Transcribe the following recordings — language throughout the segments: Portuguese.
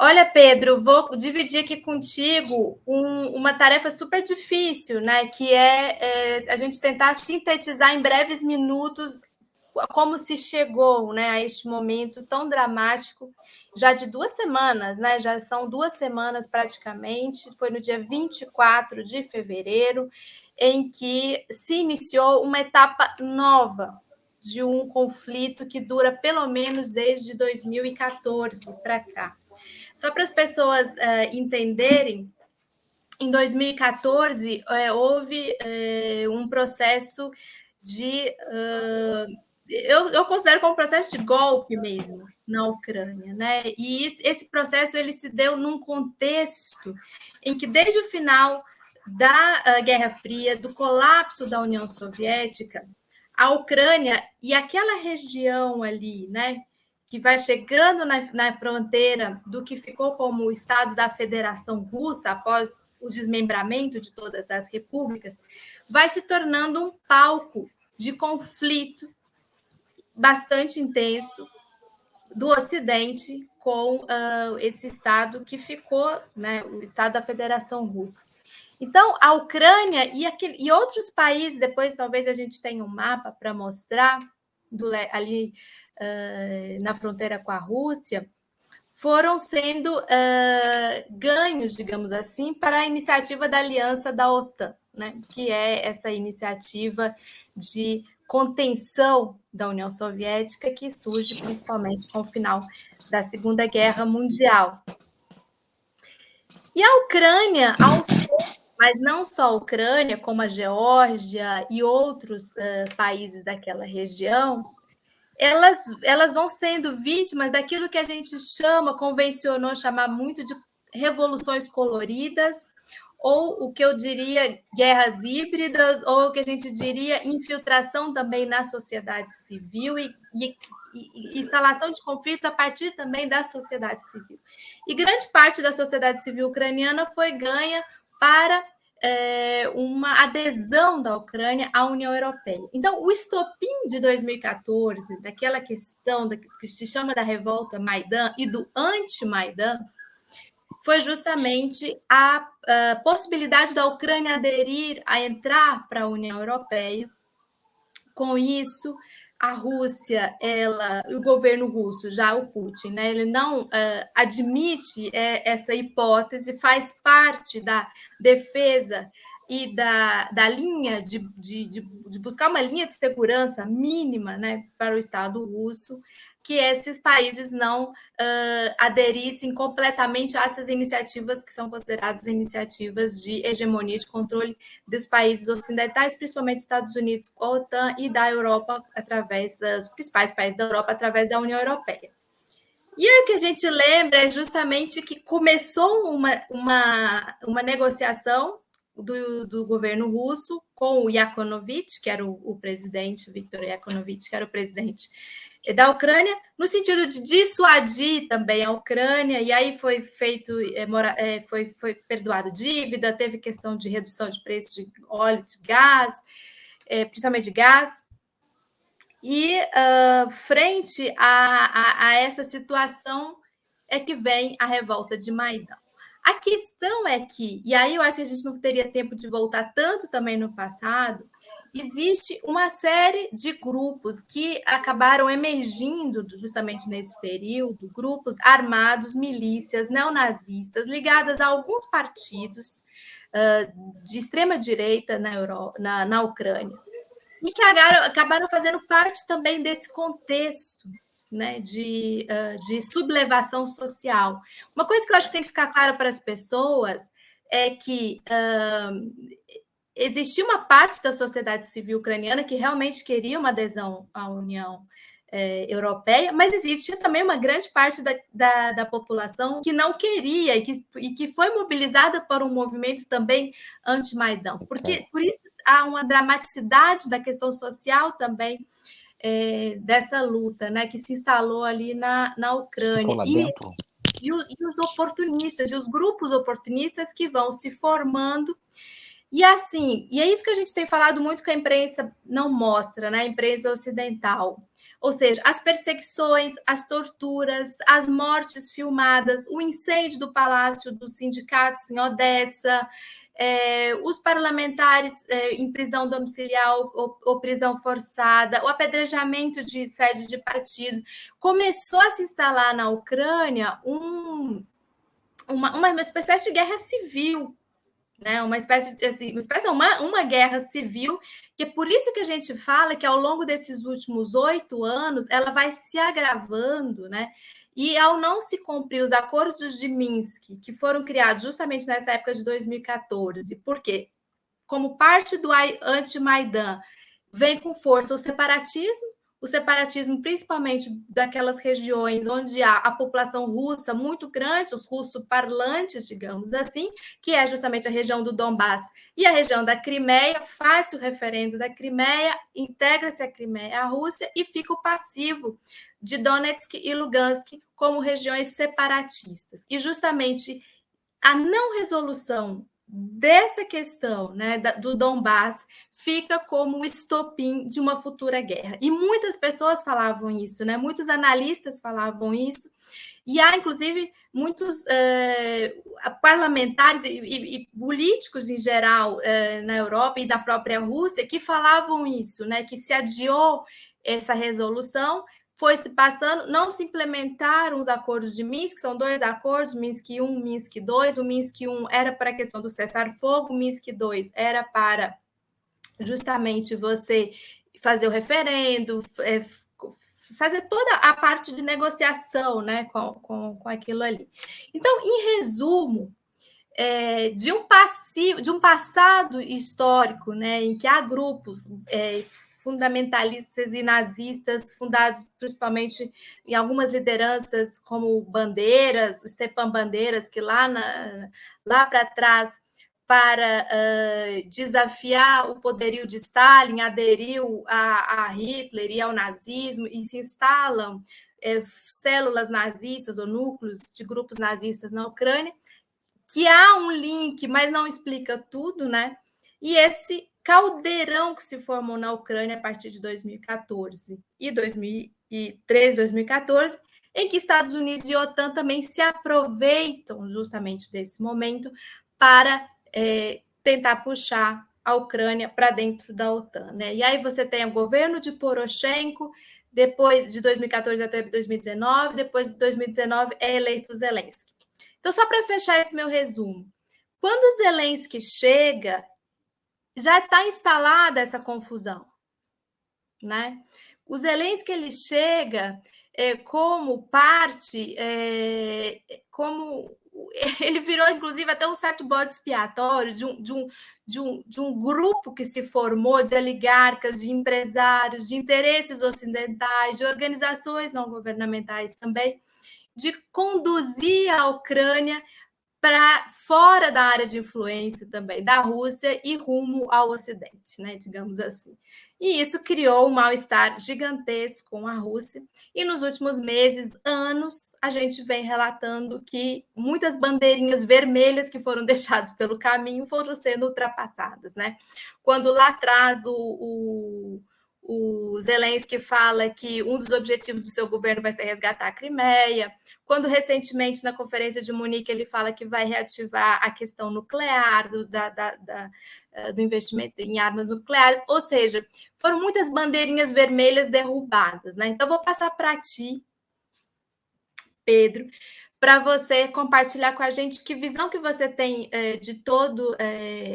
Olha, Pedro, vou dividir aqui contigo uma tarefa super difícil, né? Que é a gente tentar sintetizar em breves minutos como se chegou, né, a este momento tão dramático, já de 2 semanas, né? Já são 2 semanas praticamente. Foi no dia 24 de fevereiro, em que se iniciou uma etapa nova de um conflito que dura pelo menos desde 2014 para cá. Só para as pessoas entenderem, em 2014 houve um processo de. Eu considero como um processo de golpe mesmo na Ucrânia, né? E esse processo ele se deu num contexto em que, desde o final da Guerra Fria, do colapso da União Soviética, a Ucrânia e aquela região ali, né, que vai chegando na fronteira do que ficou como o Estado da Federação Russa após o desmembramento de todas as repúblicas, vai se tornando um palco de conflito bastante intenso do Ocidente com esse Estado que ficou, né, o Estado da Federação Russa. Então, a Ucrânia e outros países, depois talvez a gente tenha um mapa para mostrar, ali na fronteira com a Rússia, foram sendo ganhos, digamos assim, para a iniciativa da Aliança da OTAN, né? Que é essa iniciativa de contenção da União Soviética que surge principalmente com o final da Segunda Guerra Mundial. E a Ucrânia, mas não só a Ucrânia, como a Geórgia e outros países daquela região, elas vão sendo vítimas daquilo que a gente convencionou chamar muito de revoluções coloridas, ou o que eu diria guerras híbridas, ou o que a gente diria infiltração também na sociedade civil e instalação de conflitos a partir também da sociedade civil. E grande parte da sociedade civil ucraniana foi ganha para uma adesão da Ucrânia à União Europeia. Então, o estopim de 2014, daquela questão que se chama da revolta Maidan e do anti-Maidan, foi justamente a possibilidade da Ucrânia aderir, a entrar para a União Europeia. Com isso, a Rússia, o governo russo, já o Putin, né, ele não admite essa hipótese, faz parte da defesa e da linha de buscar uma linha de segurança mínima, né, para o Estado russo, que esses países não aderissem completamente a essas iniciativas que são consideradas iniciativas de hegemonia de controle dos países ocidentais, principalmente Estados Unidos com a OTAN e da Europa, através dos principais países da Europa, através da União Europeia. E aí o que a gente lembra é justamente que começou uma negociação do governo russo com o Yanukovych, que era o presidente, Viktor Yanukovych, que era o presidente da Ucrânia, no sentido de dissuadir também a Ucrânia, e aí foi foi perdoado dívida, teve questão de redução de preço de óleo, de gás, principalmente de gás. E frente a essa situação é que vem a revolta de Maidan. A questão é que, e aí eu acho que a gente não teria tempo de voltar tanto também no passado, existe uma série de grupos que acabaram emergindo justamente nesse período, grupos armados, milícias neonazistas, ligadas a alguns partidos de extrema-direita na Ucrânia, e que acabaram fazendo parte também desse contexto, né, de sublevação social. Uma coisa que eu acho que tem que ficar clara para as pessoas é que existia uma parte da sociedade civil ucraniana que realmente queria uma adesão à União Europeia, mas existia também uma grande parte da população que não queria e que foi mobilizada por um movimento também anti-Maidan. Por isso há uma dramaticidade da questão social também dessa luta, né, que se instalou ali na Ucrânia. Se for lá dentro. E os oportunistas, e os grupos oportunistas que vão se formando. E assim, e é isso que a gente tem falado muito que a imprensa não mostra, né? A imprensa ocidental. Ou seja, as perseguições, as torturas, as mortes filmadas, o incêndio do Palácio dos Sindicatos em Odessa, os parlamentares em prisão domiciliar ou prisão forçada, o apedrejamento de sede de partido, começou a se instalar na Ucrânia uma espécie de guerra civil, né? Uma guerra civil, que é por isso que a gente fala que ao longo desses últimos 8 anos ela vai se agravando, né? E ao não se cumprir os acordos de Minsk, que foram criados justamente nessa época de 2014, porque, como parte do anti-Maidan, vem com força o separatismo principalmente daquelas regiões onde há a população russa muito grande, os russo-parlantes, digamos assim, que é justamente a região do Donbass e a região da Crimeia, faz-se o referendo da Crimeia, integra-se a Crimeia à Rússia e fica o passivo de Donetsk e Lugansk como regiões separatistas. E justamente a não resolução dessa questão, né, do Donbass fica como o estopim de uma futura guerra. E muitas pessoas falavam isso, né? Muitos analistas falavam isso, e há, inclusive, muitos parlamentares e políticos em geral na Europa e da própria Rússia que falavam isso, né? Que se adiou essa resolução, foi se passando, não se implementaram os acordos de Minsk, são 2 acordos, Minsk I, Minsk II. O Minsk I era para a questão do cessar-fogo, o Minsk II era para justamente você fazer o referendo, fazer toda a parte de negociação, né, com aquilo ali. Então, em resumo, de um passado histórico, né, em que há grupos fundamentalistas e nazistas, fundados principalmente em algumas lideranças como Bandeiras, Stepan Bandeiras, que lá para trás, para desafiar o poderio de Stalin, aderiu a Hitler e ao nazismo, e se instalam células nazistas ou núcleos de grupos nazistas na Ucrânia, que há um link, mas não explica tudo, né? E esse caldeirão que se formou na Ucrânia a partir de 2014 e 2013, 2014, em que Estados Unidos e OTAN também se aproveitam justamente desse momento para tentar puxar a Ucrânia para dentro da OTAN, né? E aí você tem o governo de Poroshenko, depois de 2014 até 2019, depois de 2019 é eleito Zelensky. Então, só para fechar esse meu resumo, quando o Zelensky chega, já está instalada essa confusão, né? O Zelensky ele chega como parte, como ele virou, inclusive, até um certo bode expiatório de um grupo que se formou de oligarcas, de empresários, de interesses ocidentais, de organizações não governamentais também, de conduzir a Ucrânia para fora da área de influência também da Rússia e rumo ao Ocidente, né, digamos assim. E isso criou um mal-estar gigantesco com a Rússia. E nos últimos meses, anos, a gente vem relatando que muitas bandeirinhas vermelhas que foram deixadas pelo caminho foram sendo ultrapassadas, né? Quando lá atrás o Zelensky fala que um dos objetivos do seu governo vai ser resgatar a Crimeia, quando recentemente na conferência de Munique ele fala que vai reativar a questão nuclear, do investimento em armas nucleares, ou seja, foram muitas bandeirinhas vermelhas derrubadas, né? Então, vou passar para ti, Pedro, para você compartilhar com a gente que visão que você tem de todo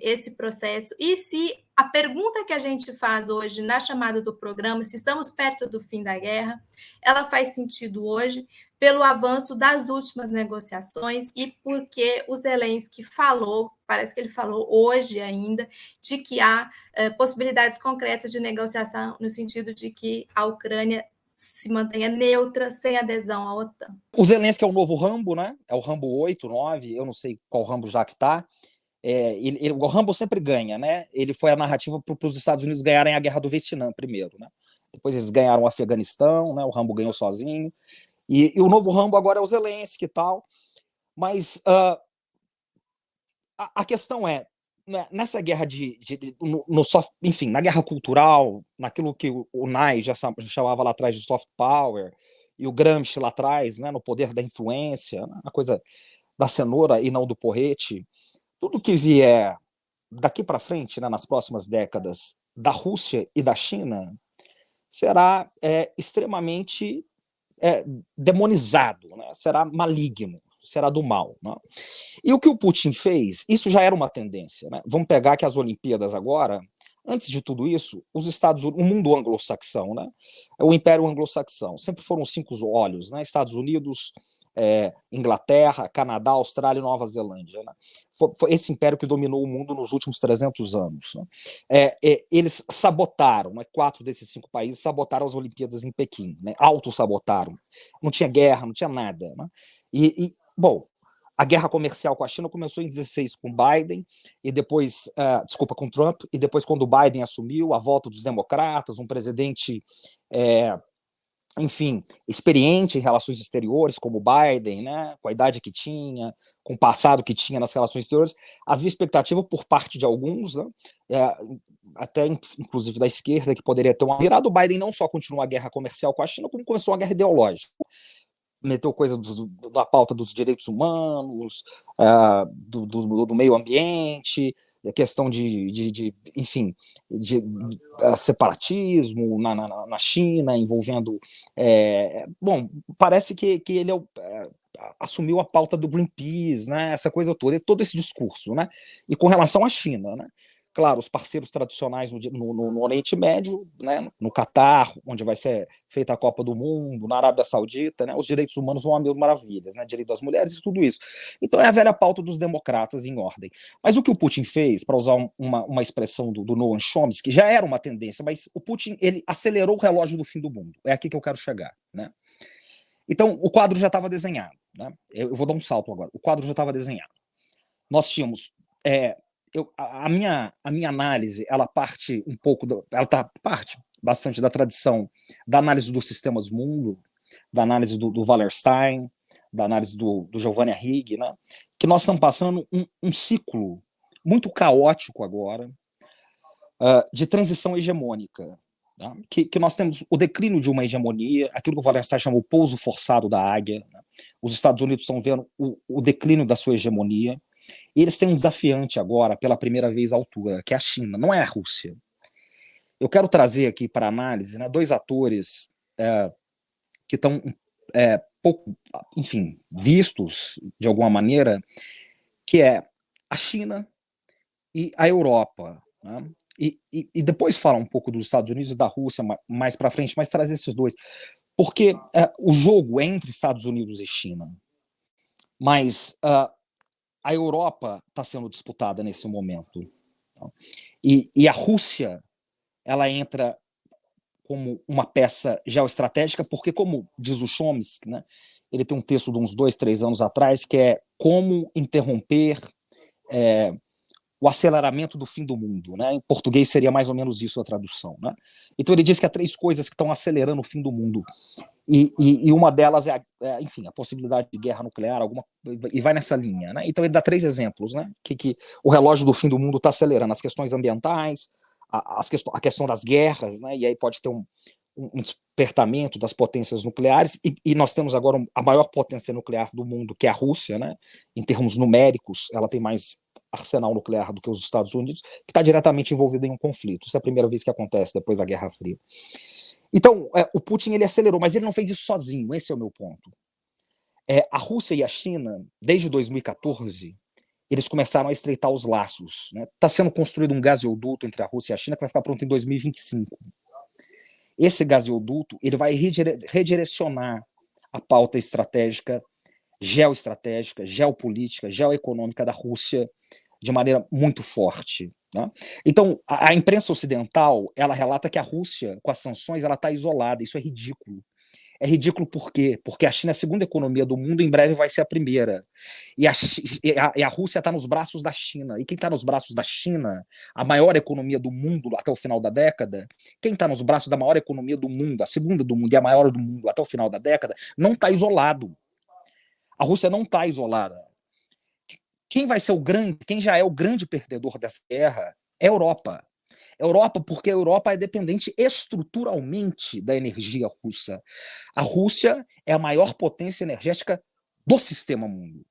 esse processo e se a pergunta que a gente faz hoje na chamada do programa, se estamos perto do fim da guerra, ela faz sentido hoje pelo avanço das últimas negociações e porque o Zelensky falou, parece que ele falou hoje ainda, de que há possibilidades concretas de negociação no sentido de que a Ucrânia se mantenha neutra, sem adesão à OTAN. O Zelensky é o novo Rambo, né? É o Rambo 8, 9, eu não sei qual Rambo já que está. O Rambo sempre ganha, né? Ele foi a narrativa para os Estados Unidos ganharem a guerra do Vietnã primeiro, né? Depois eles ganharam o Afeganistão, né? O Rambo ganhou sozinho. E o novo Rambo agora é o Zelensky e tal. Mas a questão é, nessa guerra enfim, na guerra cultural, naquilo que o Nye já chamava lá atrás de soft power, e o Gramsci lá atrás, né, no poder da influência, né, a coisa da cenoura e não do porrete, tudo que vier daqui para frente, né, nas próximas décadas, da Rússia e da China, será extremamente demonizado, né, será maligno, será do mal. Né? E o que o Putin fez, isso já era uma tendência. Né? Vamos pegar que as Olimpíadas agora, antes de tudo isso, os Estados Unidos, o mundo anglo-saxão, né? O Império Anglo-Saxão, sempre foram 5 olhos, né? Estados Unidos, Inglaterra, Canadá, Austrália e Nova Zelândia. Né? Foi esse império que dominou o mundo nos últimos 300 anos. Né? Eles sabotaram, né? 4 desses 5 países sabotaram as Olimpíadas em Pequim, né? Auto-sabotaram. Não tinha guerra, não tinha nada. Né? Bom, a guerra comercial com a China começou em 16 com Biden, e depois, com Trump, e depois quando o Biden assumiu, a volta dos democratas, um presidente, enfim, experiente em relações exteriores, como o Biden, né, com a idade que tinha, com o passado que tinha nas relações exteriores, havia expectativa por parte de alguns, né, até inclusive da esquerda, que poderia ter uma virada. O Biden não só continuou a guerra comercial com a China, como começou a guerra ideológica. Meteu coisa da pauta dos direitos humanos, do meio ambiente, a questão enfim, de separatismo na China, envolvendo... bom, parece que ele assumiu a pauta do Greenpeace, né, essa coisa toda, todo esse discurso. Né, e com relação à China, né, claro, os parceiros tradicionais no Oriente Médio, né, no Catar, onde vai ser feita a Copa do Mundo, na Arábia Saudita, né, os direitos humanos vão a mil maravilhas, né, direito das mulheres e tudo isso. Então é a velha pauta dos democratas em ordem. Mas o que o Putin fez, para usar uma expressão do Noam Chomsky, que já era uma tendência, mas o Putin ele acelerou o relógio do fim do mundo. É aqui que eu quero chegar. Né? Então o quadro já estava desenhado. Né? Eu vou dar um salto agora. O quadro já estava desenhado. Nós tínhamos... a minha análise, ela parte um pouco, parte bastante da tradição da análise dos sistemas mundo, da análise do Wallerstein, da análise do Giovanni Arrighi, né? Que nós estamos passando um ciclo muito caótico agora de transição hegemônica. Tá? Que nós temos o declínio de uma hegemonia, aquilo que o Wallerstein chamou o pouso forçado da águia. Né? Os Estados Unidos estão vendo o declínio da sua hegemonia. E eles têm um desafiante agora, pela primeira vez à altura, que é a China, não é a Rússia. Eu quero trazer aqui para análise, né, 2 atores que estão pouco, enfim, vistos de alguma maneira, que é a China e a Europa. Né? E depois falar um pouco dos Estados Unidos e da Rússia mais para frente, mas trazer esses 2. Porque o jogo é entre Estados Unidos e China. Mas... a Europa está sendo disputada nesse momento. E a Rússia, ela entra como uma peça geoestratégica, porque, como diz o Chomsky, né, ele tem um texto de uns 2, 3 anos atrás, que é como interromper o aceleramento do fim do mundo. Né? Em português seria mais ou menos isso a tradução. Né? Então ele diz que há 3 coisas que estão acelerando o fim do mundo. E uma delas enfim, a possibilidade de guerra nuclear, e vai nessa linha. Né? Então ele dá 3 exemplos, né? que o relógio do fim do mundo está acelerando: as questões ambientais, a questão das guerras, né? E aí pode ter um despertamento das potências nucleares, e nós temos agora a maior potência nuclear do mundo, que é a Rússia. Né? Em termos numéricos, ela tem mais arsenal nuclear do que os Estados Unidos, que está diretamente envolvido em um conflito. Isso é a primeira vez que acontece depois da Guerra Fria. Então, o Putin ele acelerou, mas ele não fez isso sozinho, esse é o meu ponto. A Rússia e a China, desde 2014, eles começaram a estreitar os laços. Está sendo construído um gasoduto entre a Rússia e a China que vai ficar pronto em 2025. Esse gasoduto ele vai redirecionar a pauta estratégica, geoestratégica, geopolítica, geoeconômica da Rússia de maneira muito forte. Né? Então, a imprensa ocidental ela relata que a Rússia, com as sanções, ela está isolada. Isso é ridículo. É ridículo por quê? Porque a China é a segunda economia do mundo, em breve vai ser a primeira. E a Rússia está nos braços da China. E quem está nos braços da China, a maior economia do mundo até o final da década, quem está nos braços da maior economia do mundo, a segunda do mundo e a maior do mundo até o final da década, não está isolado. A Rússia não está isolada. Quem vai ser quem já é o grande perdedor dessa guerra é a Europa. Europa, porque a Europa é dependente estruturalmente da energia russa. A Rússia é a maior potência energética do sistema mundo.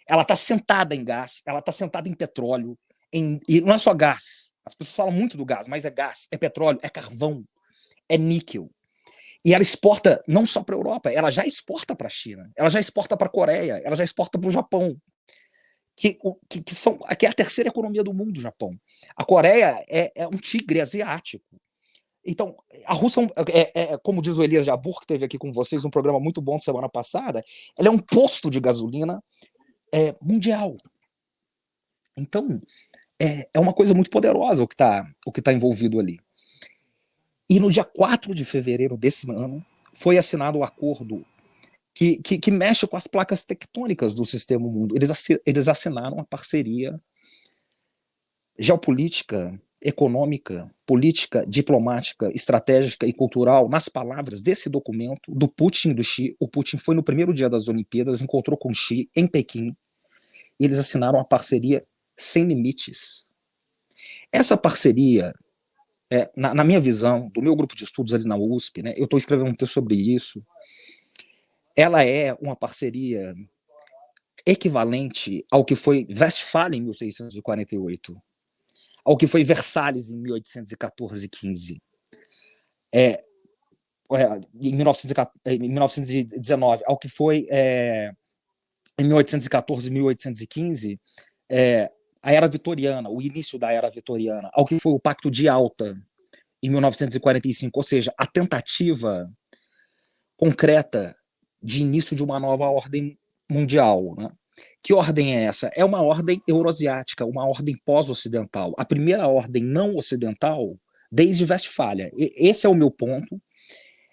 Ela está sentada em gás, ela está sentada em petróleo, e não é só gás. As pessoas falam muito do gás, mas é gás, é petróleo, é carvão, é níquel. E ela exporta não só para a Europa, ela já exporta para a China, ela já exporta para a Coreia, ela já exporta para o Japão, que é a terceira economia do mundo, o Japão. A Coreia é um tigre asiático. Então, a Rússia, como diz o Elias Jabbour, que esteve aqui com vocês num programa muito bom semana passada, ela é um posto de gasolina mundial. Então, é uma coisa muito poderosa o que tá envolvido ali. E no dia 4 de fevereiro desse ano, foi assinado o acordo que mexe com as placas tectônicas do sistema mundo. Eles assinaram uma parceria geopolítica, econômica, política, diplomática, estratégica e cultural, nas palavras desse documento, do Putin e do Xi. O Putin foi no primeiro dia das Olimpíadas, encontrou com o Xi em Pequim, e eles assinaram uma parceria sem limites. Essa parceria, na minha visão, do meu grupo de estudos ali na USP, né, eu estou escrevendo um texto sobre isso, ela é uma parceria equivalente ao que foi Westfália em 1648, ao que foi Versalhes em 1814 e 15, em 1919, ao que foi em 1814 e 1815, a Era Vitoriana, o início da Era Vitoriana, ao que foi o Pacto de Alta em 1945, ou seja, a tentativa concreta de início de uma nova ordem mundial, né? Que ordem é essa? É uma ordem euroasiática, uma ordem pós-ocidental, a primeira ordem não ocidental desde Westfália. Esse é o meu ponto,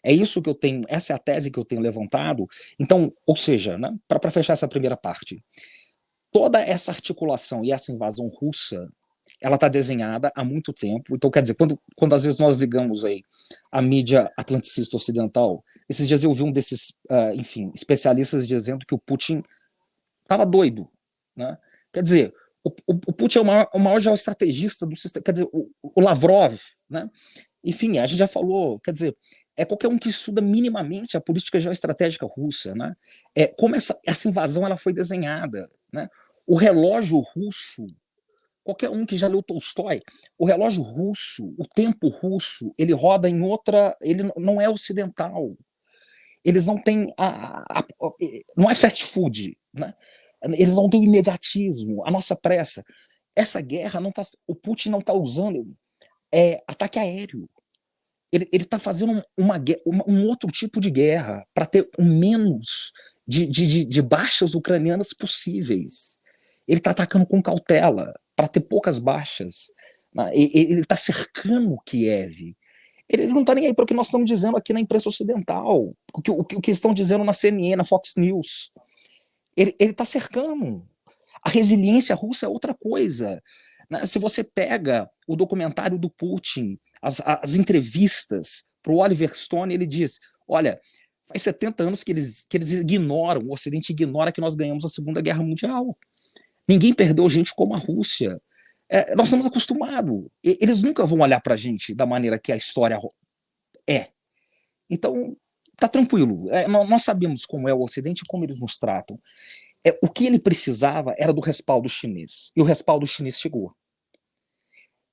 é isso que eu tenho, essa é a tese que eu tenho levantado. Então, ou seja, né, para fechar essa primeira parte, toda essa articulação e essa invasão russa, ela está desenhada há muito tempo. Então, quer dizer, quando às vezes nós ligamos aí a mídia atlanticista ocidental, esses dias eu vi um desses, especialistas dizendo que o Putin estava doido, né? Quer dizer, o Putin é o maior geoestrategista do sistema, quer dizer, o Lavrov, né? Enfim, a gente já falou, quer dizer, qualquer um que estuda minimamente a política geoestratégica russa, né? Como essa invasão ela foi desenhada, né? O relógio russo, qualquer um que já leu Tolstói, o relógio russo, o tempo russo, ele roda em outra, ele não é ocidental. Eles não têm não é fast food, né? Eles não têm o imediatismo, a nossa pressa. Essa guerra o Putin não está usando ataque aéreo. Ele está fazendo um outro tipo de guerra para ter o menos de baixas ucranianas possíveis. Ele está atacando com cautela para ter poucas baixas. Né? Ele está cercando Kiev. Ele não está nem aí para o que nós estamos dizendo aqui na imprensa ocidental, o que estão dizendo na CNN, na Fox News. Ele está cercando. A resiliência russa é outra coisa. Se você pega o documentário do Putin, as entrevistas para o Oliver Stone, ele diz, olha, faz 70 anos que eles ignoram, o Ocidente ignora que nós ganhamos a Segunda Guerra Mundial. Ninguém perdeu gente como a Rússia. Nós estamos acostumados. Eles nunca vão olhar para a gente da maneira que a história é. Então, tá tranquilo. Nós sabemos como é o Ocidente e como eles nos tratam. O que ele precisava era do respaldo chinês. E o respaldo chinês chegou.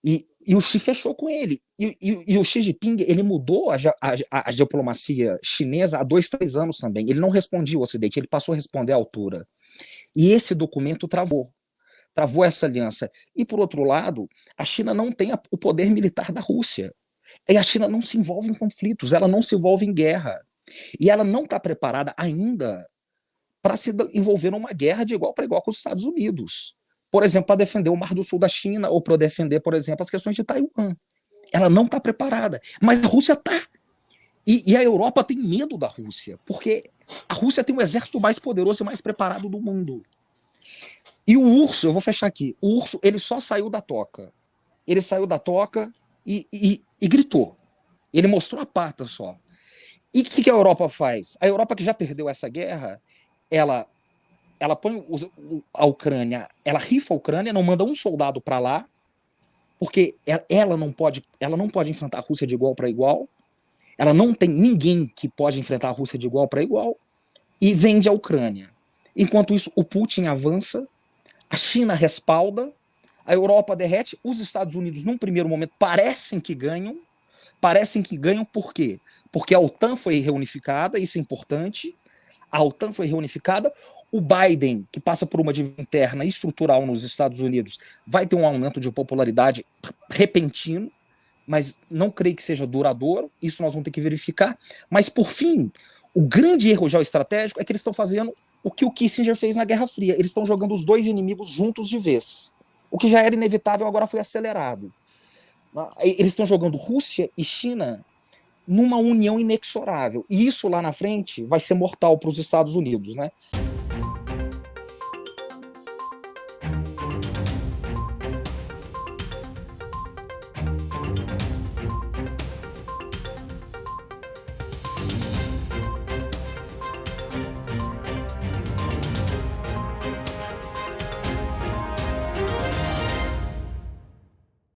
E o Xi fechou com ele. E o Xi Jinping, ele mudou a diplomacia chinesa há 2, 3 anos também. Ele não respondia ao Ocidente, ele passou a responder à altura. E esse documento travou essa aliança. E, por outro lado, a China não tem o poder militar da Rússia. E a China não se envolve em conflitos, ela não se envolve em guerra. E ela não está preparada ainda para se envolver numa guerra de igual para igual com os Estados Unidos. Por exemplo, para defender o Mar do Sul da China ou para defender, por exemplo, as questões de Taiwan. Ela não está preparada, mas a Rússia está. E a Europa tem medo da Rússia, porque a Rússia tem o exército mais poderoso e mais preparado do mundo. E o urso, eu vou fechar aqui, o urso ele só saiu da toca. Ele saiu da toca e gritou. Ele mostrou a pata só. E o que a Europa faz? A Europa, que já perdeu essa guerra, ela ela põe a Ucrânia, ela rifa a Ucrânia, não manda um soldado para lá, porque ela não pode enfrentar a Rússia de igual para igual, ela não tem ninguém que pode enfrentar a Rússia de igual para igual, e vende a Ucrânia. Enquanto isso, o Putin avança, a China respalda, a Europa derrete, os Estados Unidos, num primeiro momento, parecem que ganham por quê? Porque a OTAN foi reunificada, isso é importante, a OTAN foi reunificada, o Biden, que passa por uma dívida interna estrutural nos Estados Unidos, vai ter um aumento de popularidade repentino, mas não creio que seja duradouro, isso nós vamos ter que verificar. Mas, por fim, o grande erro geoestratégico é que eles estão fazendo o que o Kissinger fez na Guerra Fria, eles estão jogando os dois inimigos juntos de vez. O que já era inevitável agora foi acelerado. Eles estão jogando Rússia e China numa união inexorável. E isso lá na frente vai ser mortal para os Estados Unidos, né?